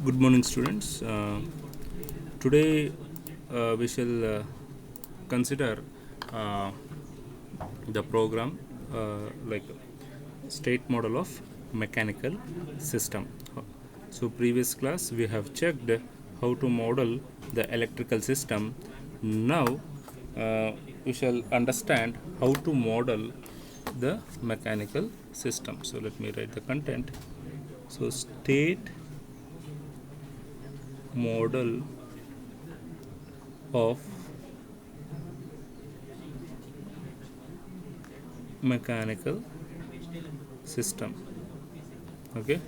Good morning, students. Today we shall consider uh, the program like state model of mechanical system. So, previous class we have checked how to model the electrical system. Now we shall understand how to model the mechanical system. So, let me write the content. So, state model of mechanical system. Okay,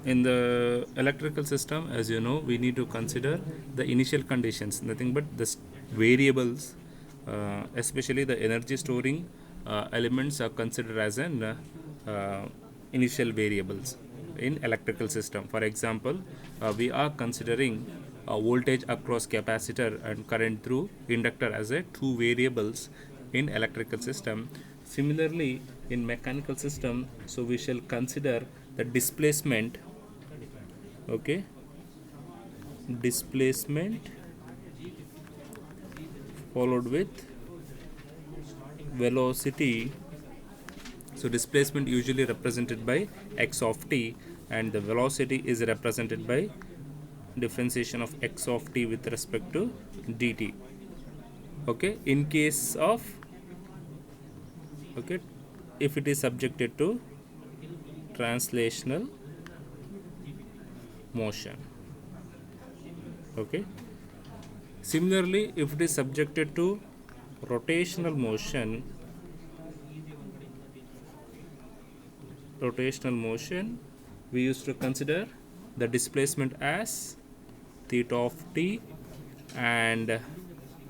in the electrical system, as you know, we need to consider the initial conditions, nothing but the variables, especially the energy storing elements are considered as an initial variables in electrical system. For example, we are considering voltage across capacitor and current through inductor as a two variables in electrical system. Similarly, in mechanical system, so we shall consider the displacement. Okay, displacement followed with velocity. So displacement usually represented by x of t, and the velocity is represented by differentiation of x of t with respect to dt. Okay, in case of, okay, if it is subjected to translational motion. Okay, similarly, if it is subjected to rotational motion, we used to consider the displacement as theta of t, and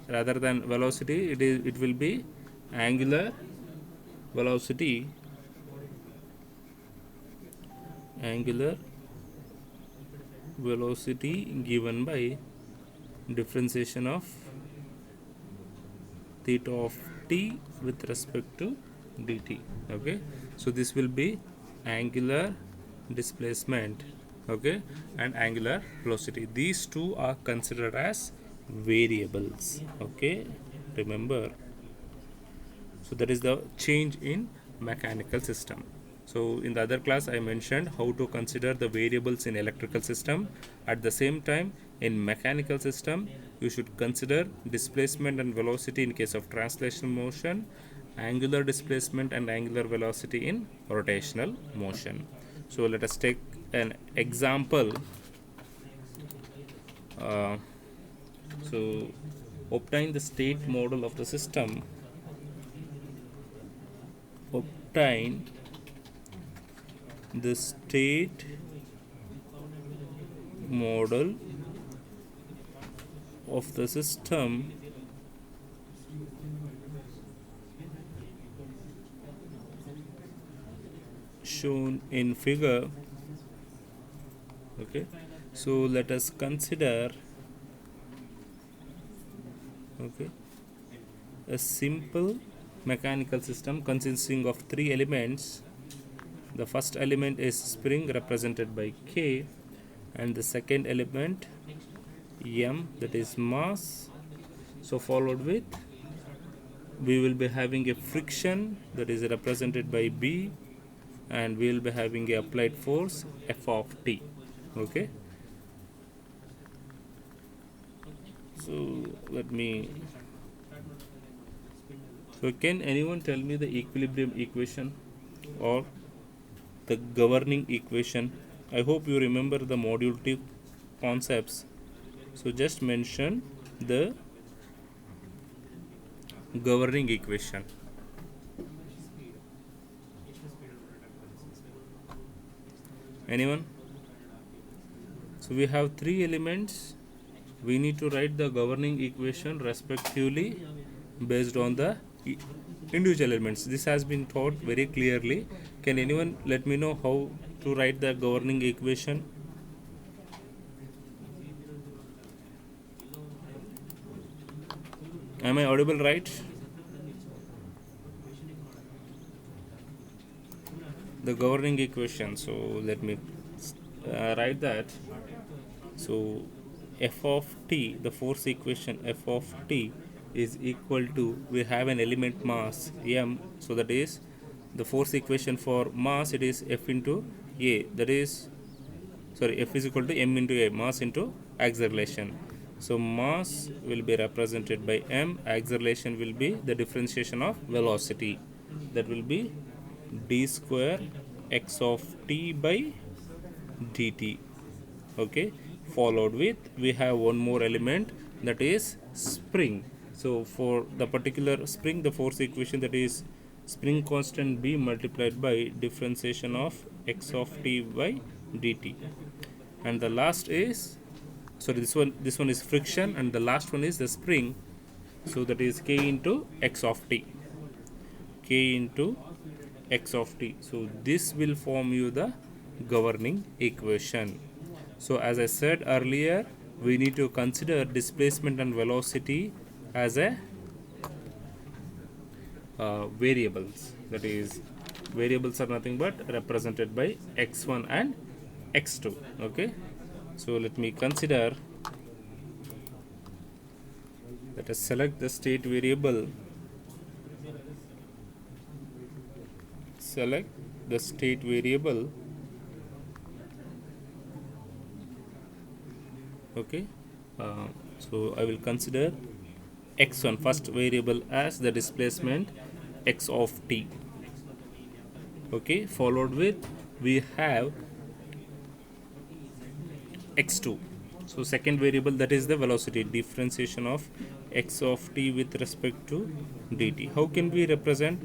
rather than velocity, it will be angular velocity, given by differentiation of theta of t with respect to dt. Okay, so this will be angular displacement, okay, and angular velocity. These two are considered as variables. Okay, remember. So that is the change in mechanical system. So in the other class I mentioned how to consider the variables in electrical system. At the same time, in mechanical system you should consider displacement and velocity in case of translational motion, angular displacement and angular velocity in rotational motion. So let us take an example. So obtain the state model of the system. Obtain the state model of the system shown in figure. Okay, so let us consider, okay, a simple mechanical system consisting of three elements. The first element is spring represented by K, and the second element M, that is mass. So followed with, we will be having a friction that is represented by B, and we will be having a applied force F of T. Okay, so let me, so can anyone tell me the equilibrium equation or the governing equation? I hope you remember the module 2 concepts. So just mention the governing equation. Anyone? So we have three elements. We need to write the governing equation respectively based on the individual elements. This has been taught very clearly. Can anyone let me know how to write the governing equation? Am I audible, right? The governing equation. So let me write that. So f of t, the force equation f of t is equal to, we have an element mass m, so that is the force equation for mass, it is F into a, that is, sorry, F is equal to m into a, mass into acceleration. So mass will be represented by m, acceleration will be the differentiation of velocity, that will be d square x of t by dt. Okay, followed with, we have one more element, that is spring. So for the particular spring, the force equation, that is spring constant b multiplied by differentiation of x of t by dt. And the last is, sorry, this one is friction, and the last one is the spring, so that is k into x of t, k into x of t. So this will form you the governing equation. So as I said earlier, we need to consider displacement and velocity as a variables. That is, variables are nothing but represented by x1 and x2. Okay, so let me consider, let us select the state variable, select the state variable. Okay, so I will consider x1 first variable as the displacement x of t. Okay, followed with, we have x2, so second variable, that is the velocity, differentiation of x of t with respect to dt. How can we represent?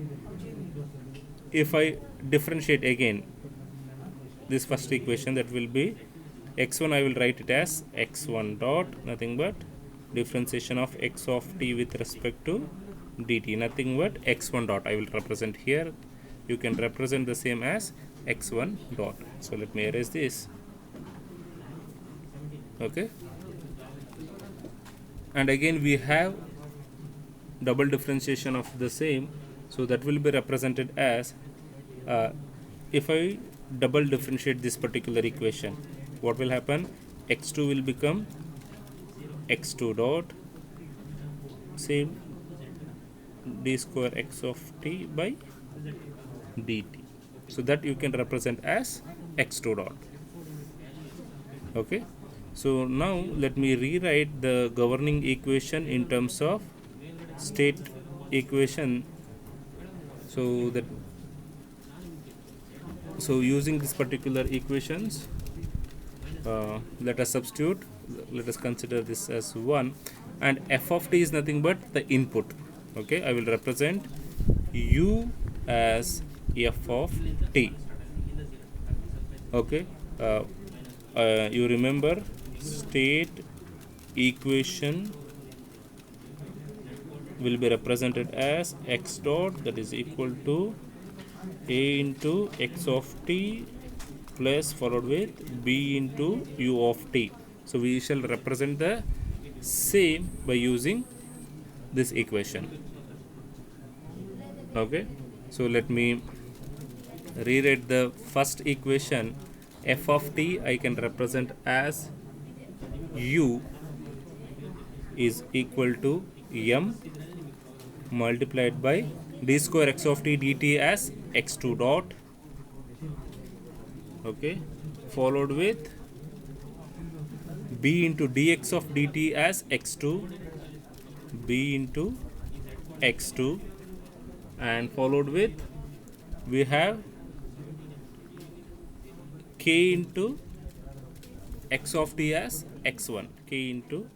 If I differentiate again this first equation, that will be x1, I will write it as x1 dot, nothing but differentiation of x of t with respect to dt, nothing but x1 dot I will represent here. You can represent the same as x1 dot. So let me erase this. Okay, and again we have double differentiation of the same, so that will be represented as, if I double differentiate this particular equation, what will happen? X2 will become x2 dot, same, d square x of t by dt, so that you can represent as x2 dot. Okay, so now let me rewrite the governing equation in terms of state equation. So that, so using this particular equations, let us substitute, let us consider this as 1, and f of t is nothing but the input. Okay, I will represent u as f of t. Okay, you remember state equation will be represented as x dot, that is equal to a into x of t plus followed with b into u of t. So we shall represent the same by using this equation. Okay, so let me rewrite the first equation. F of t I can represent as u is equal to m multiplied by d square x of t dt as x2 dot. Okay, followed with b into dx of dt as x2, b into x2, and followed with, we have k into x of t as x1, k into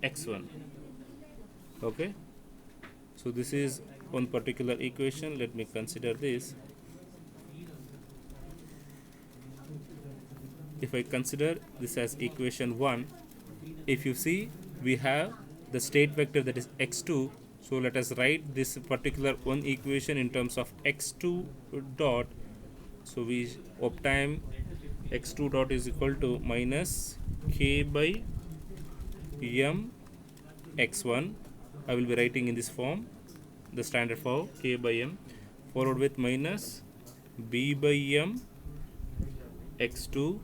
x1. Okay, so this is one particular equation. Let me consider this. If I consider this as equation 1, if you see, we have the state vector, that is x2. So let us write this particular one equation in terms of x2 dot. So we obtain x2 dot is equal to minus k by m x1. I will be writing in this form, the standard form, k by m, followed with minus b by m x2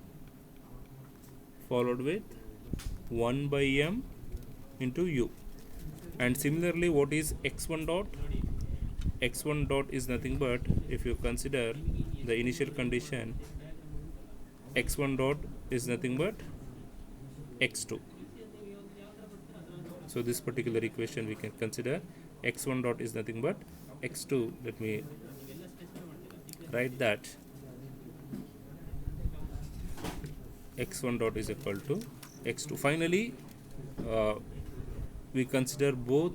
followed with 1 by m into u. And similarly, what is x1 dot? X1 dot is nothing but, if you consider the initial condition, x1 dot is nothing but x2. So this particular equation we can consider x1 dot is nothing but x2. Let me write that x1 dot is equal to x2. Finally, we consider both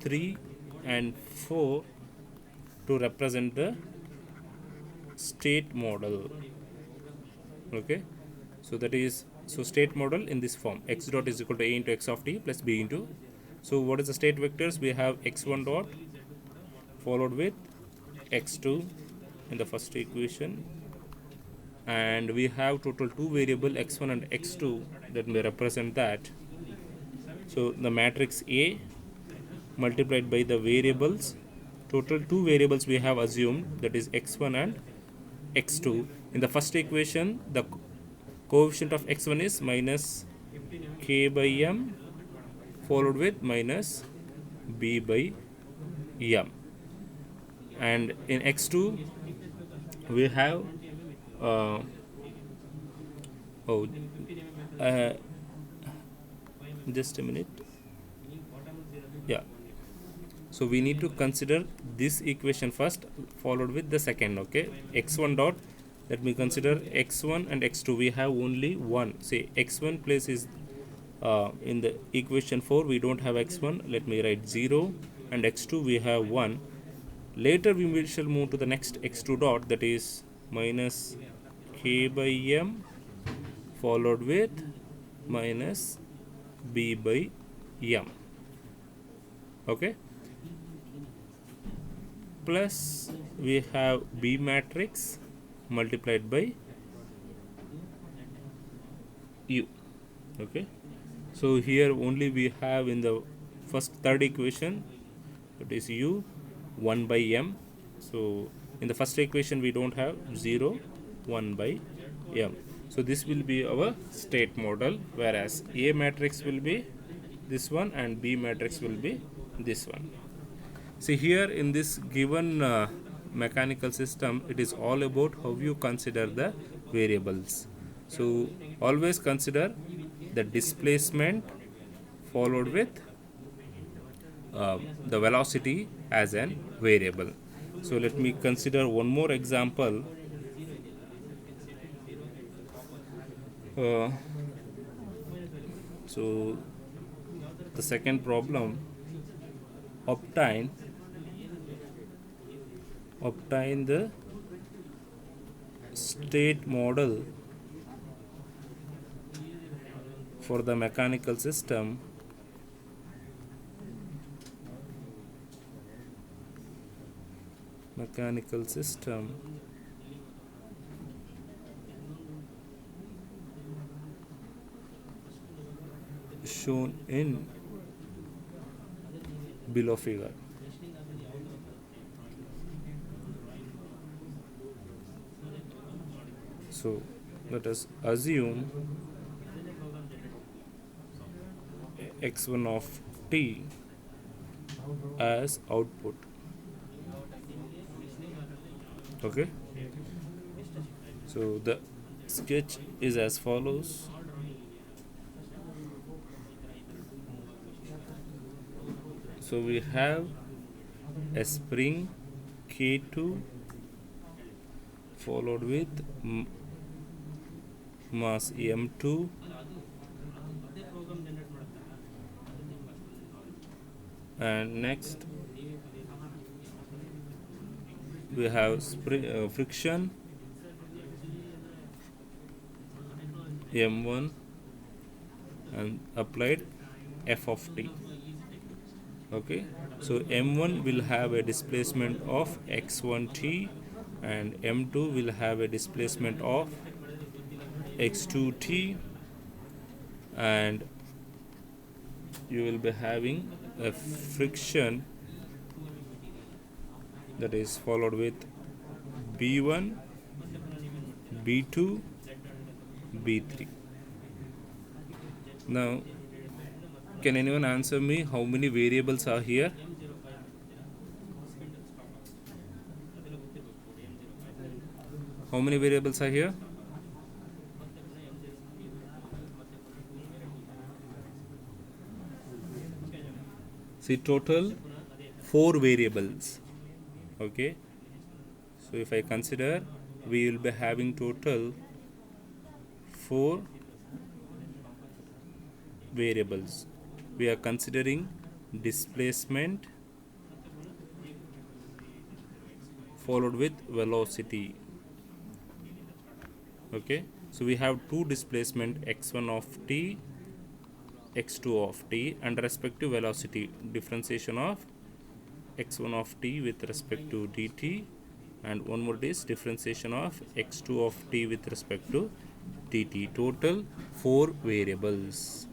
3 and 4 to represent the state model. Okay, so that is, so state model in this form, x dot is equal to a into x of t plus b into. So what is the state vectors? We have x1 dot followed with x2 in the first equation, and we have total two variable x1 and x2 that may represent that. So the matrix A multiplied by the variables, total two variables we have assumed, that is x1 and x2. In the first equation, the coefficient of x1 is minus k by m followed with minus b by m, and in x2 we have uh, just a minute, yeah, so we need to consider this equation first followed with the second. Okay, x1 dot, let me consider x1 and x2. We have only one, say x1 place is in the equation 4 we don't have x1, let me write 0, and x2 we have 1. Later we shall move to the next x2 dot, that is minus k by m followed with minus b by m. Okay, plus we have B matrix multiplied by U. Okay, so here only we have in the third equation, that is U 1 by m. So in the first equation we don't have 0, 1 by m. So this will be our state model, whereas A matrix will be this one and B matrix will be this one. See here in this given mechanical system, it is all about how you consider the variables. So always consider the displacement followed with the velocity as an variable. So let me consider one more example. So the second problem, obtain the state model for the mechanical system shown in below figure. So let us assume x1 of t as output. Okay, so the sketch is as follows. So we have a spring K2 followed with mass M2 and next we have friction M1 and applied F of t. Okay, so M1 will have a displacement of x1t and M2 will have a displacement of x2t, and you will be having a friction that is followed with B1, b2, b3. Now can anyone answer me how many variables are here? How many variables are here? See, total 4 variables. Okay, so if I consider, we will be having total 4 variables. We are considering displacement followed with velocity. Okay, so we have two displacement, x1 of t, x2 of t, and respective velocity, differentiation of x1 of t with respect to dt, and one more is differentiation of x2 of t with respect to dt. Total 4 variables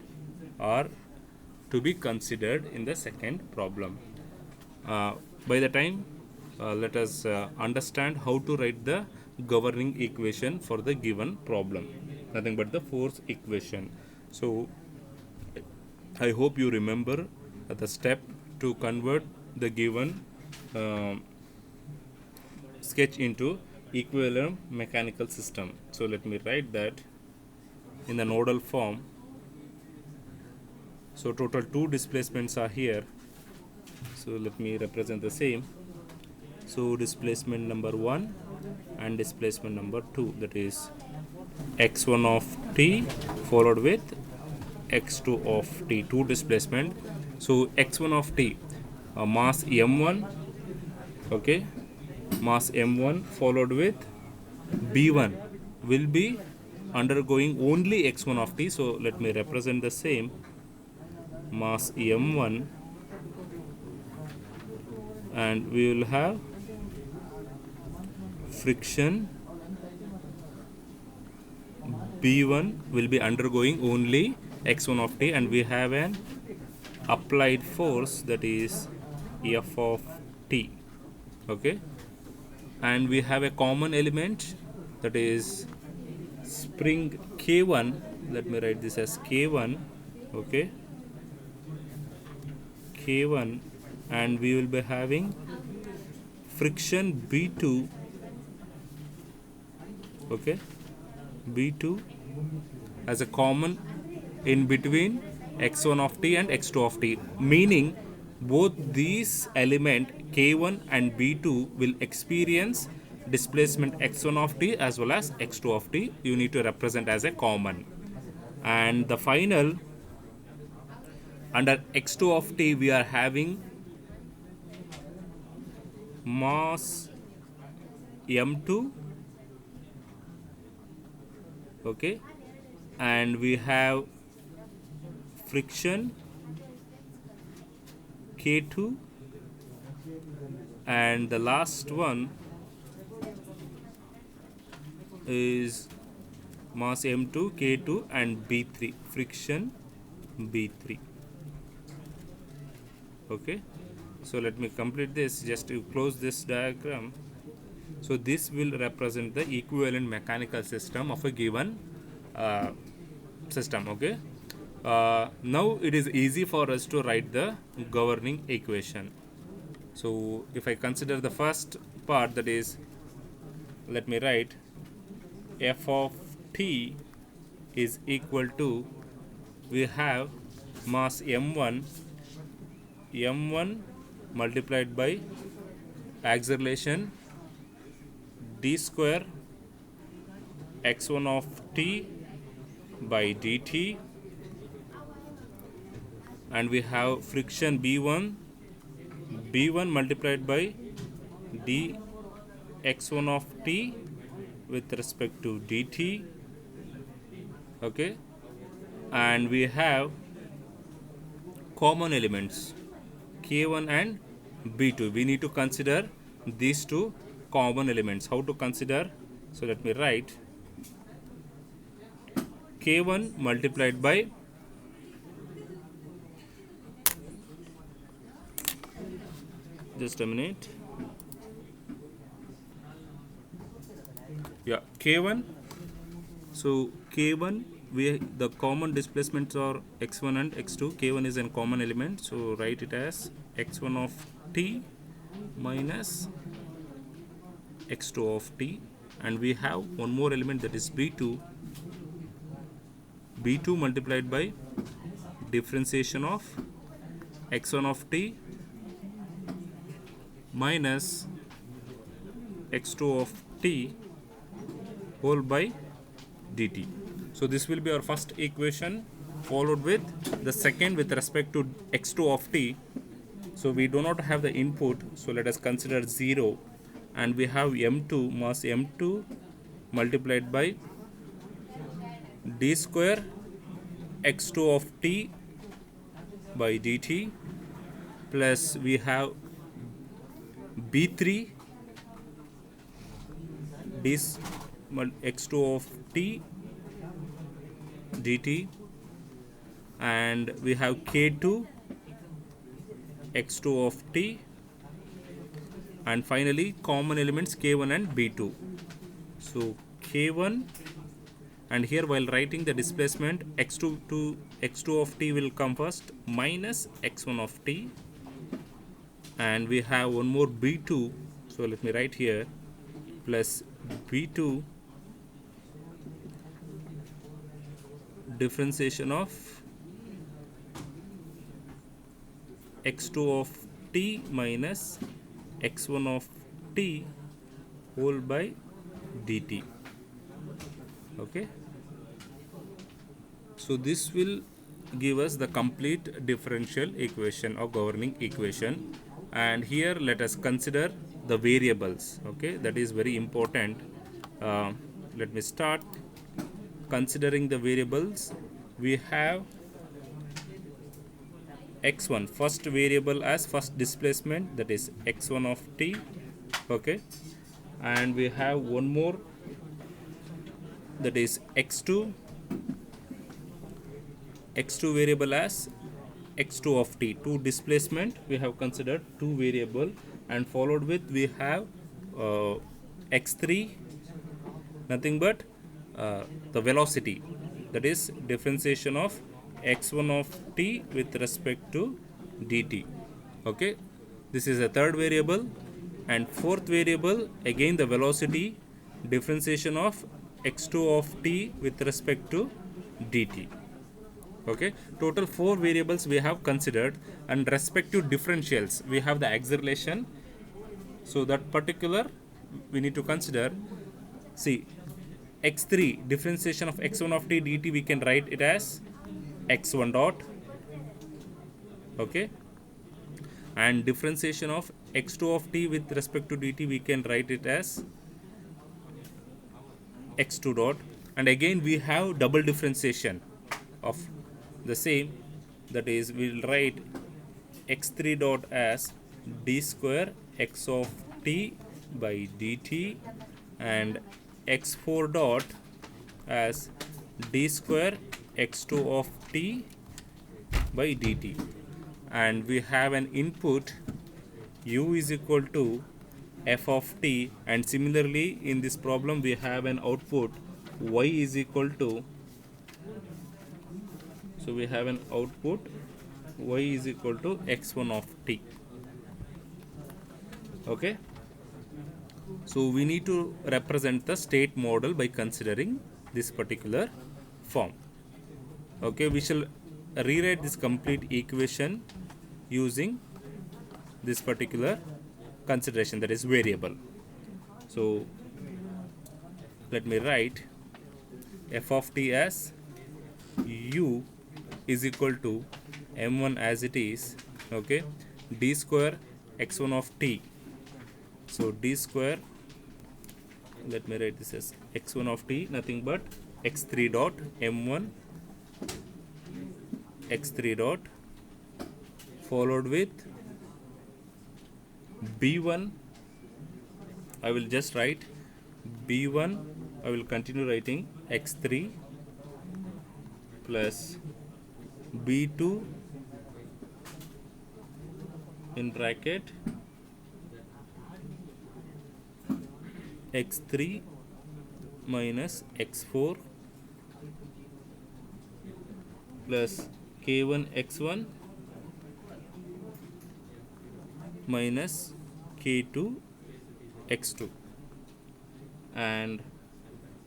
are to be considered in the second problem. By the time, let us understand how to write the governing equation for the given problem. Nothing but the force equation. So I hope you remember the step to convert the given sketch into equivalent mechanical system. So let me write that in the nodal form. So total 2 displacements are here. So let me represent the same. So displacement number 1 and displacement number 2, that is x1 of t followed with x2 of t, 2 displacement. So x1 of t, mass m1, okay, mass m1 followed with b1 will be undergoing only x1 of t. So let me represent the same, mass m1, and we will have friction b1 will be undergoing only x1 of t, and we have an applied force, that is f of t. Okay, and we have a common element, that is spring k1. Let me write this as k1. Okay, k1, and we will be having friction b2. Okay, b2 as a common in between x1 of t and x2 of t, meaning both these element k1 and b2 will experience displacement x1 of t as well as x2 of t. You need to represent as a common. And the final, under x2 of t we are having mass m2, okay, and we have friction k2, and the last one is mass m2, k2, and b3, friction b3. Okay, so let me complete this just to close this diagram. So this will represent the equivalent mechanical system of a given system. Okay, now it is easy for us to write the governing equation. So if I consider the first part, that is, let me write f of t is equal to, we have mass m1 multiplied by acceleration d square x1 of t by dt, and we have friction b1 multiplied by d x1 of t with respect to dt. Okay, and we have common elements k1 and b2. We need to consider these two common elements. How to consider? So let me write k1 multiplied by, just a minute, yeah, k1 So k1, we the common displacements are x1 and x2. K1 is a common element, so write it as x1 of t minus x2 of t, and we have one more element, that is b2. b2 multiplied by differentiation of x1 of t minus x2 of t whole by dt. So this will be our first equation, followed with the second with respect to x2 of t. So we do not have the input, so let us consider 0, and we have m2, mass m2 multiplied by d square x2 of t by dt, plus we have b3 this x2 of t dt, and we have k2 x2 of t, and finally common elements k1 and b2. So k1, and here while writing the displacement, x2 to x2 of t will come first, minus x1 of t, and we have one more b2, so let me write here, plus b2 differentiation of x2 of t minus x1 of t whole by dt. Okay, so this will give us the complete differential equation or governing equation. And here let us consider the variables. Okay, that is very important. Let me start considering the variables. We have x1, first variable as first displacement, that is x1 of t. Okay, and we have one more, that is x2 variable as x2 of t. Two displacement we have considered, two variable, and followed with we have x3, nothing but the velocity, that is differentiation of x1 of t with respect to dt. Okay, this is a third variable. And fourth variable, again the velocity, differentiation of x2 of t with respect to dt. Okay, total 4 variables we have considered, and respective differentials we have the acceleration. So that particular we need to consider. See, x3 differentiation of x1 of t dt, we can write it as x1 dot. Okay, and differentiation of x2 of t with respect to dt, we can write it as x2 dot. And again we have double differentiation of the same, that is we will write x3 dot as d square x of t by dt, and x4 dot as d square x2 of t by dt. And we have an input u is equal to f of t, and similarly in this problem we have an output y is equal to, so we have an output y is equal to x1 of t. Okay, so we need to represent the state model by considering this particular form. Okay, we shall rewrite this complete equation using this particular consideration, that is variable. So let me write f of t as u is equal to m1 as it is. Okay, d square x1 of t, so d square, let me write this as x1 of t, nothing but x3 dot m1 x3 dot, followed with b1, I will just write b1, I will continue writing x3 plus b2 in bracket x3 minus x4 plus k1 x1 minus k2 x2. And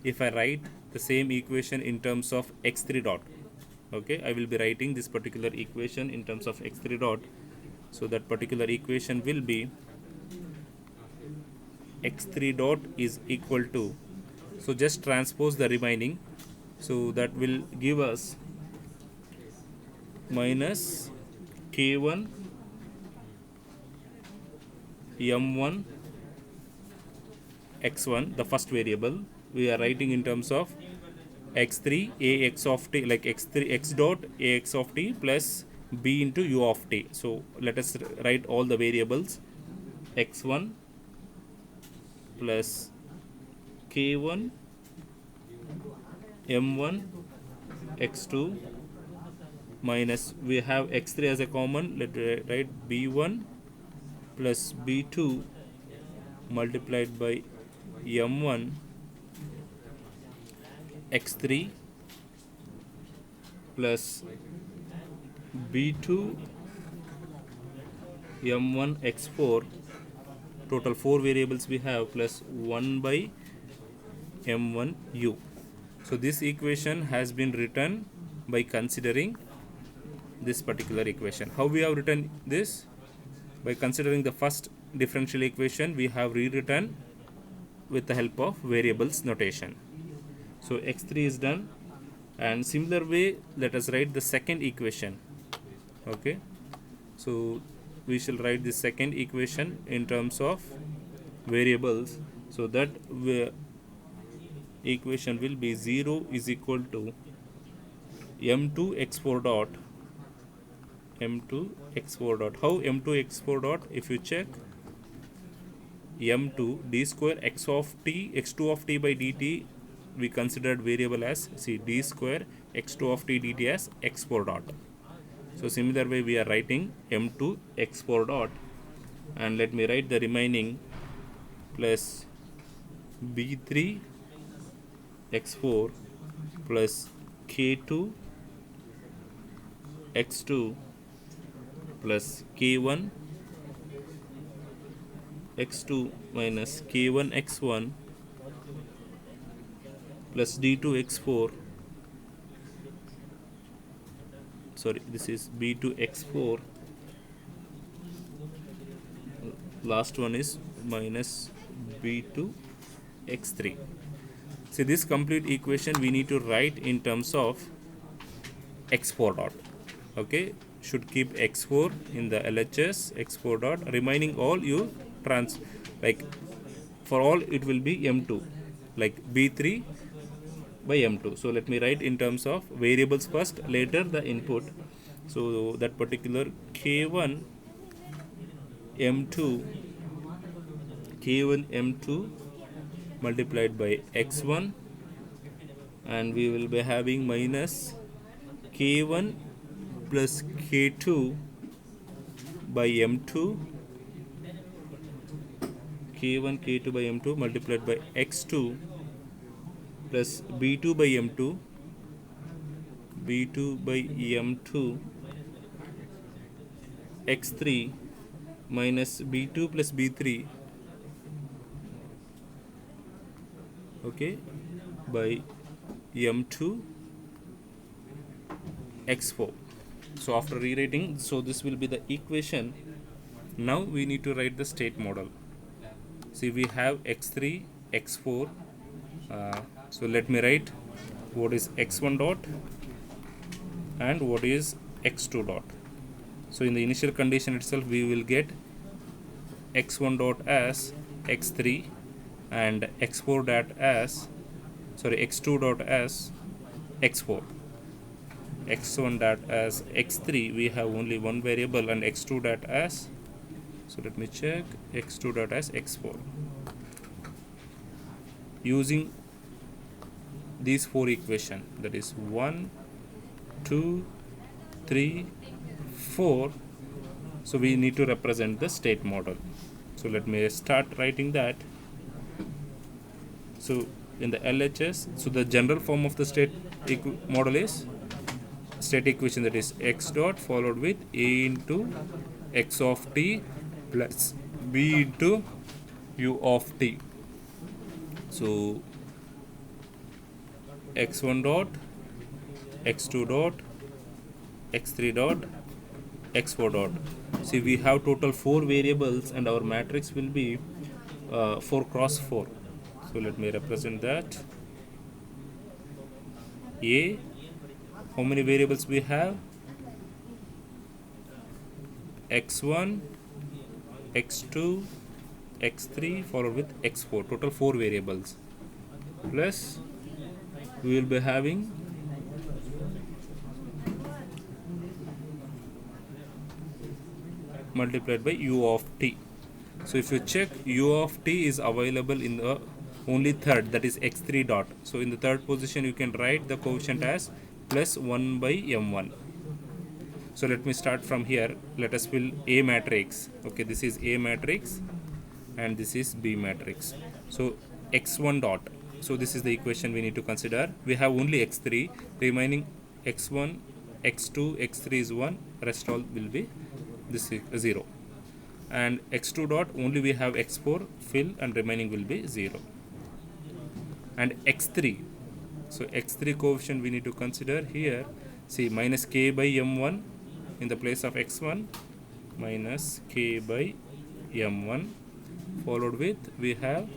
if I write the same equation in terms of x3 dot, okay, I will be writing this particular equation in terms of x3 dot. So that particular equation will be x3 dot is equal to, so just transpose the remaining, so that will give us minus k1 m1 x1, the first variable we are writing in terms of x3 ax of t, like x3 x dot ax of t plus b into u of t. So let us write all the variables. X1 plus k1 m1 x2 minus, we have x3 as a common, let write b1 plus b2 multiplied by m1 x3 plus b2 m1 x4, total 4 variables we have, plus 1 by m1 u. So this equation has been written by considering this particular equation. How we have written this? By considering the first differential equation, we have rewritten with the help of variables notation. So x3 is done, and similar way let us write the second equation. Okay, so we shall write the second equation in terms of variables, so that equation will be 0 is equal to m2 x4 dot m2 x4 dot. How m2 x4 dot? If you check, m2 d square x of t x2 of t by dt, we considered variable as, see, d square x2 of t dt as x4 dot. So similar way we are writing m2 x4 dot, and let me write the remaining plus b3 x4 plus k2 x2 plus k1 x2 minus k1 x1 plus d2 x4, sorry, this is b2 x4, last one is minus b2 x3. See, this complete equation we need to write in terms of x4 dot. Okay, should keep x4 in the LHS, x4 dot, remaining all you like for all it will be m2, like b3 by m2. So let me write in terms of variables first, later the input. So that particular k1 m2 multiplied by x1, and we will be having minus k1 plus k2 by m2, k1 k2 by m2 multiplied by x2 plus b2 by m2 x3 minus b2 plus b3, okay, by m2 x4. So after rewriting, so this will be the equation. Now we need to write the state model. See, we have x3 x4, so let me write what is x1 dot and what is x2 dot. So in the initial condition itself, we will get x1 dot as x3 and x4 dot as, sorry, x2 dot as x4. x1 dot as x3, we have only one variable, and x2 dot as, so let me check, x2 dot as x4. Using these 4 equation, that is 1 2 3 4, so we need to represent the state model. So let me start writing that. So in the LHS, so the general form of the state model is state equation, that is x dot followed with a into x of t plus b into u of t. So x1 dot, x2 dot, x3 dot, x4 dot. See, we have total 4 variables and our matrix will be 4 cross 4. So let me represent that. A, how many variables we have? x1, x2, x3 followed with x4, total 4 variables, plus we will be having multiplied by u of t. So if you check, u of t is available in the only third, that is x3 dot. So in the third position you can write the coefficient as plus 1 by m1. So let me start from here. Let us fill A matrix. Okay, this is A matrix and this is B matrix. So x1 dot. So this is the equation we need to consider. We have only x3, remaining x1, x2, x3 is 1, rest all will be this is 0. And x2 dot, only we have x4, fill, and remaining will be 0. And x3, so x3 coefficient we need to consider here. See, minus k by m1 in the place of x1, minus k by m1, followed with we have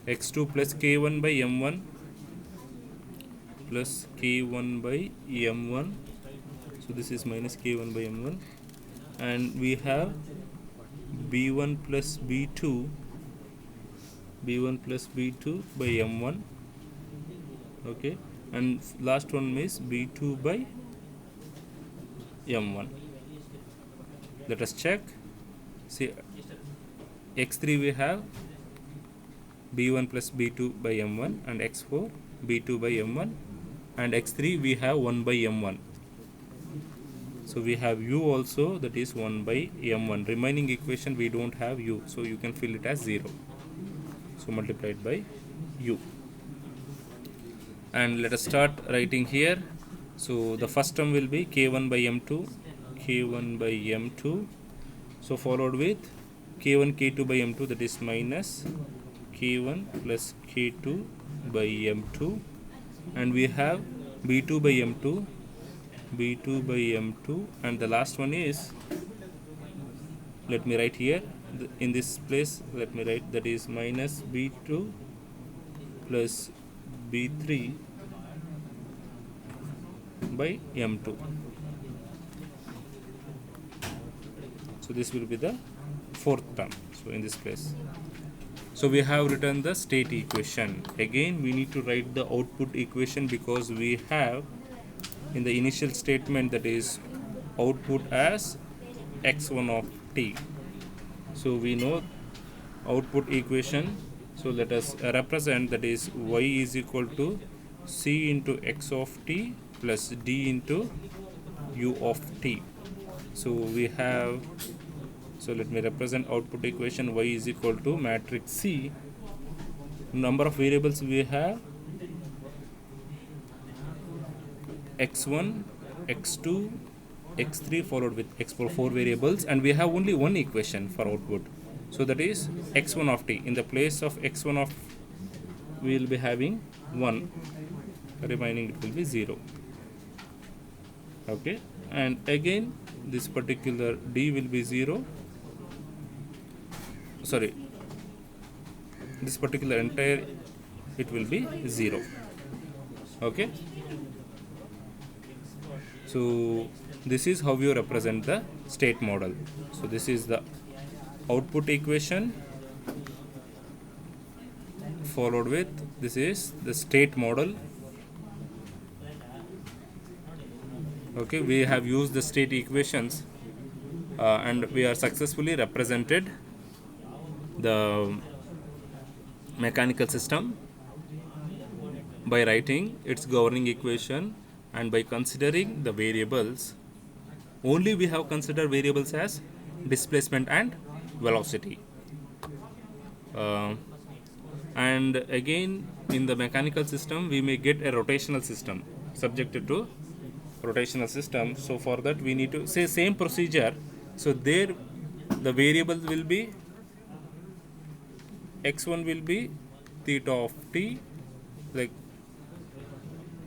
x2 plus k1 by m1 plus k1 by m1. So this is minus k1 by m1, and we have b1 plus b2 by m1. Okay, and last one is b2 by m1. Let us check. See, x3 we have b1 plus b2 by m1, and x4 b2 by m1, and x3 we have 1 by m1. So we have u also, that is 1 by m1. Remaining equation we don't have u, so you can fill it as 0. So multiplied by u. And let us start writing here. So the first term will be k1 by m2, k1 by m2. So followed with k1, k2 by m2, that is minus k1 plus k2 by m2. And we have b2 by m2, b2 by m2, and the last one is, let me write here in this place, let me write, that is minus b2 plus b3 by m2. So this will be the fourth term, so in this place. So we have written the state equation. Again we need to write the output equation, because we have in the initial statement, that is output as x1 of t. So we know output equation. So let us represent, that is y is equal to c into x of t plus d into u of t. So we have, so let me represent output equation. Y is equal to matrix C. Number of variables we have x1, x2, x3 followed with x4, 4 variables, and we have only one equation for output. So that is x1 of t. In the place of x1 of, we will be having 1, remaining it will be 0. Okay, and again this particular d will be 0. Sorry, this particular entire, it will be 0. Okay, so this is how you represent the state model. So this is the output equation, followed with this is the state model. Okay, we have used the state equations and we are successfully represented the mechanical system by writing its governing equation and by considering the variables. Only we have considered variables as displacement and velocity. And again, in the mechanical system we may get a rotational system subjected to rotational system. So for that we need to say same procedure. So there the variables will be x1 will be theta of t, like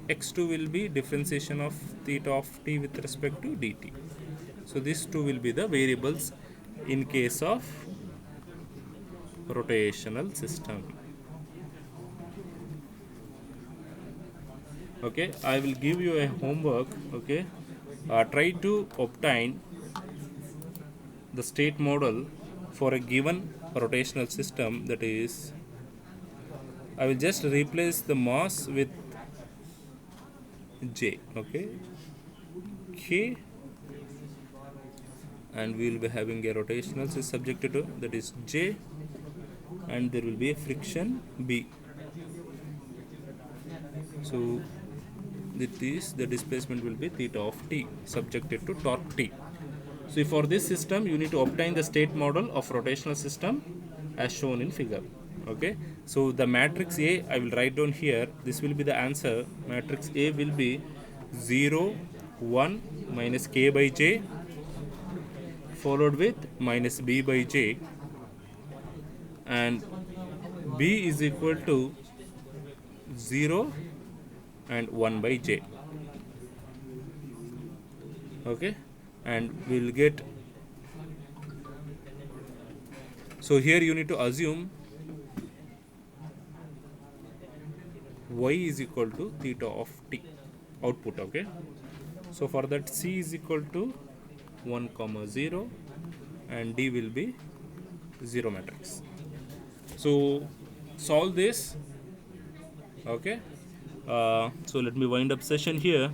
x2 will be differentiation of theta of t with respect to dt. So these two will be the variables in case of rotational system. Okay, I will give you a homework. Okay, try to obtain the state model for a given rotational system. That is, I will just replace the mass with j. Okay, k, and we will be having a rotational system subjected to, that is j, and there will be a friction b. So that is, the displacement will be theta of t subjected to torque t. So for this system you need to obtain the state model of rotational system as shown in figure. Okay, so the matrix A I will write down here. This will be the answer. Matrix A will be 0 1 minus k by j followed with minus b by j, and b is equal to 0 and 1 by j. Okay, and we will get, so here you need to assume y is equal to theta of t output. Okay, so for that c is equal to 1 comma 0 and d will be 0 matrix. So solve this. Okay, so let me wind up session here.